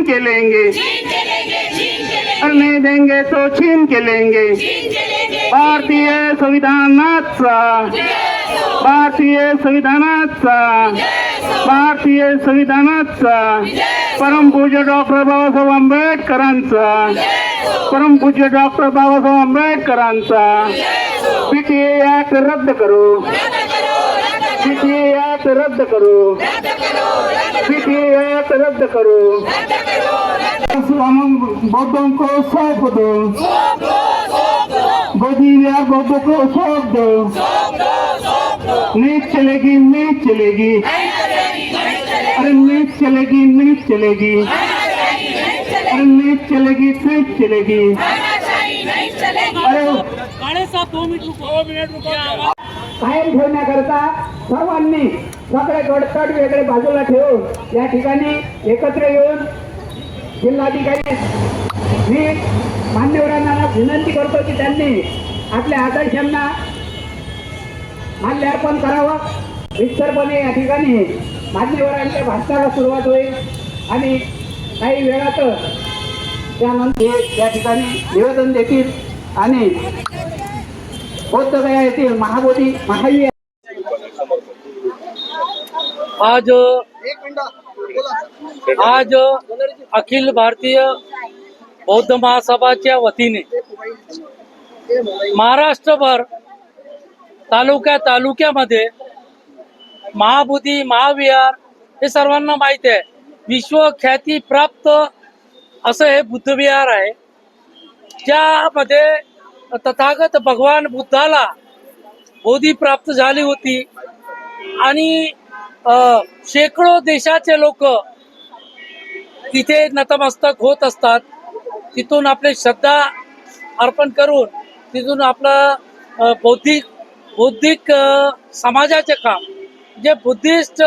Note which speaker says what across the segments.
Speaker 1: के लेंगे, और नहीं देंगे तो छीन के लेंगे। भारतीय संविधानाचा, भारतीय संविधानाचा, भारतीय संविधानाचा, परमपूज्य डॉक्टर बाबासाहेब आंबेडकरांचा, परमपूज्य डॉक्टर बाबासाहेब आंबेडकरांचा पीटीए ऍक्ट रद्द करो, पीटीए ऍक्ट रद्द करो, पीटीए ऍक्ट रद्द करो। हम बौद्धों को सौंप दो, बौद्धिया बौद्धों को सौंप दो। नहीं चलेगी, नहीं चलेगी, अरे नहीं चलेगी, नहीं चलेगी, अरे नहीं चलेगी, नहीं चलेगी। अरे कायम ठेवण्याकरता सर्वांनी सगळे गडतट वेगळे बाजूला ठेवून या ठिकाणी एकत्र येऊन जिल्हाधिकारी मी मान्यवरांना विनंती करतो की त्यांनी आपल्या आदर्शांना माल्यार्पण करावं। विस्तरपणे या ठिकाणी मान्यवरांच्या भाषणाला सुरुवात होईल आणि काही वेळातच त्यानंतर या ठिकाणी निवेदन देतील आणि बौद्धगया येथील महाबोधी महावीर
Speaker 2: आज अखिल भारतीय बौद्ध महासभाच्या वतीने महाराष्ट्रभर तालुक्यामध्ये महाबोधी महाविहार हे सर्वांना माहिती आहे, विश्वख्याती प्राप्त असं हे बुद्धविहार आहे, ज्यामध्ये तथागत भगवान बुद्धाला बोधी प्राप्त झाली होती आणि शेकडो देशाचे लोक तिथे नतमस्तक होत असतात। तिथून आपले श्रद्धा अर्पण करून तिथून आपलं बौद्धिक समाजाचे काम, जे बुद्धिस्ट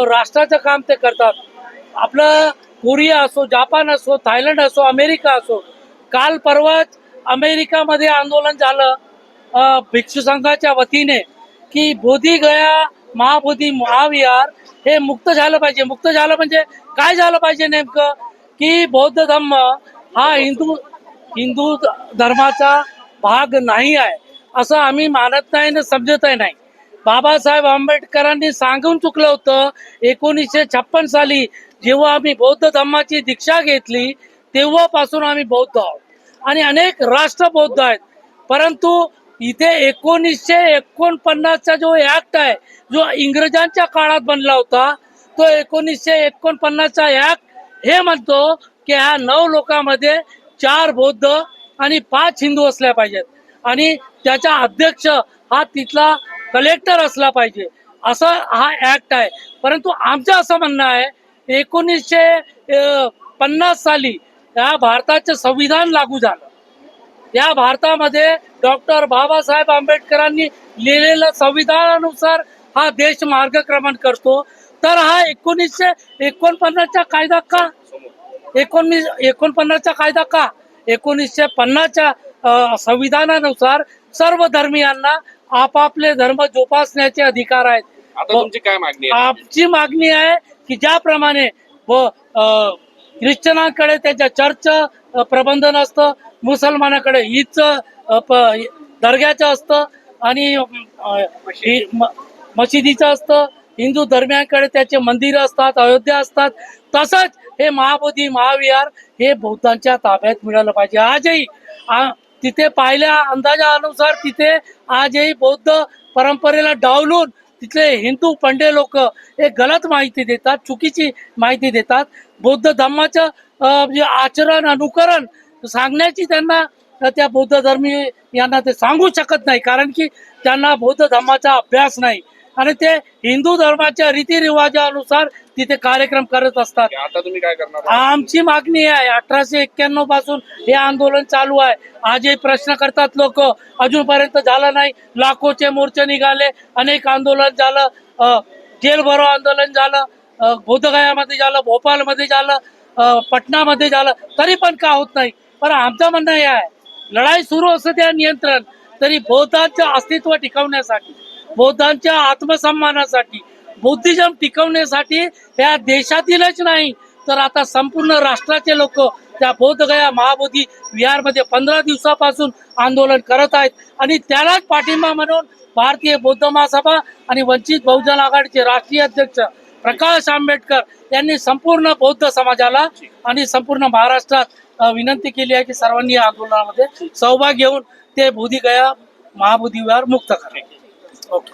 Speaker 2: राष्ट्राचं काम ते करतात। आपलं कोरिया असो, जापान असो, थायलंड असो, अमेरिका असो, काल परवाच अमेरिकामध्ये आंदोलन झालं भिक्षू संघाच्या वतीने की बोधीगया महाबोधी महाविहार हे मुक्त झालं पाहिजे। मुक्त झालं म्हणजे काय झालं पाहिजे नेमकं, की बौद्ध धम्म हा हिंदू धर्माचा भाग नाही आहे असं आम्ही मानत नाही आणि समजतही नाही। बाबासाहेब आंबेडकरांनी सांगून चुकलं होतं 1956 साली जेव्हा आम्ही बौद्ध धम्माची दीक्षा घेतली तेव्हापासून आम्ही बौद्ध आहोत आणि अनेक राष्ट्र बौद्ध आहेत। परंतु इथे 1949चा जो ऍक्ट आहे, जो इंग्रजांच्या काळात बनला होता, तो 1949चा ऍक्ट हे म्हणतो की ह्या 9 लोकांमध्ये 4 बौद्ध आणि 5 हिंदू असल्या पाहिजेत आणि त्याचा अध्यक्ष हा तिथला कलेक्टर असला पाहिजे, असा हा ऍक्ट आहे। परंतु आमचं असं म्हणणं आहे 1950 साली या भारताचं संविधान लागू झालं। या भारतामध्ये डॉक्टर बाबासाहेब आंबेडकरांनी लिहिलेल्या संविधानानुसार हा देश मार्गक्रमण करतो। तर हा 1949चा कायदा का 1949चा कायदा का 1950च्या संविधानानुसार सर्व धर्मियांना आपापले धर्म जोपासण्याचे अधिकार आहेत।
Speaker 3: आता तुमची काय मागणी आहे?
Speaker 2: आमची मागणी आहे की ज्याप्रमाणे ख्रिश्चनांकडे त्याच्या चर्च प्रबंधन असतं, मुसलमानाकडे ईदचं दर्ग्याचं असतं आणि मशिदीचं असतं, हिंदू धर्मियांकडे त्याचे मंदिर असतात, अयोध्या असतात, तसंच हे महाबोधी महाविहार हे बौद्धांच्या ताब्यात मिळालं पाहिजे। आजही तिथे पाहिल्या अंदाजानुसार तिथे आजही बौद्ध परंपरेला डावलून तिथले हिंदू पंडे लोक हे गलत माहिती देतात, चुकीची माहिती देतात। बौद्ध धम्माचं आचरण अनुकरण सांगण्याची त्यांना त्या बौद्ध धर्मी यांना ते सांगू शकत नाही, कारण की त्यांना बौद्ध धर्माचा अभ्यास नाही आणि ते हिंदू धर्माच्या रीतिरिवाजानुसार तिथे कार्यक्रम करत असतात।
Speaker 3: आता तुम्ही काय करणार?
Speaker 2: आमची मागणी आहे 1891 पासून हे आंदोलन चालू आहे। आजही प्रश्न करतात लोक, अजूनपर्यंत झालं नाही। लाखोचे मोर्चे निघाले, अनेक आंदोलन झालं, जेल भरो आंदोलन झालं, बोधगयामध्ये झालं, भोपाळमध्ये झालं, पटनामध्ये झालं, तरी पण का होत नाही। पण आमचं म्हणणं हे आहे लढाई सुरू असते त्या नियंत्रण, तरी बौद्धांचं अस्तित्व टिकवण्यासाठी, बौद्धांच्या आत्मसन्मानासाठी, बुद्धिझम टिकवण्यासाठी या देशातीलच नाही तर आता संपूर्ण राष्ट्राचे लोक त्या बोधगया महाबोधी विहारमध्ये 15 दिवसापासून आंदोलन करत आहेत आणि त्यालाच पाठिंबा म्हणून भारतीय बौद्ध महासभा आणि वंचित बहुजन आघाडीचे राष्ट्रीय अध्यक्ष प्रकाश आंबेडकर यांनी संपूर्ण बौद्ध समाजाला आणि संपूर्ण महाराष्ट्रात विनंती केली आहे की सर्वांनी या आंदोलनामध्ये सहभाग घेऊन ते बोधगया महाबोधी विहार मुक्त करा.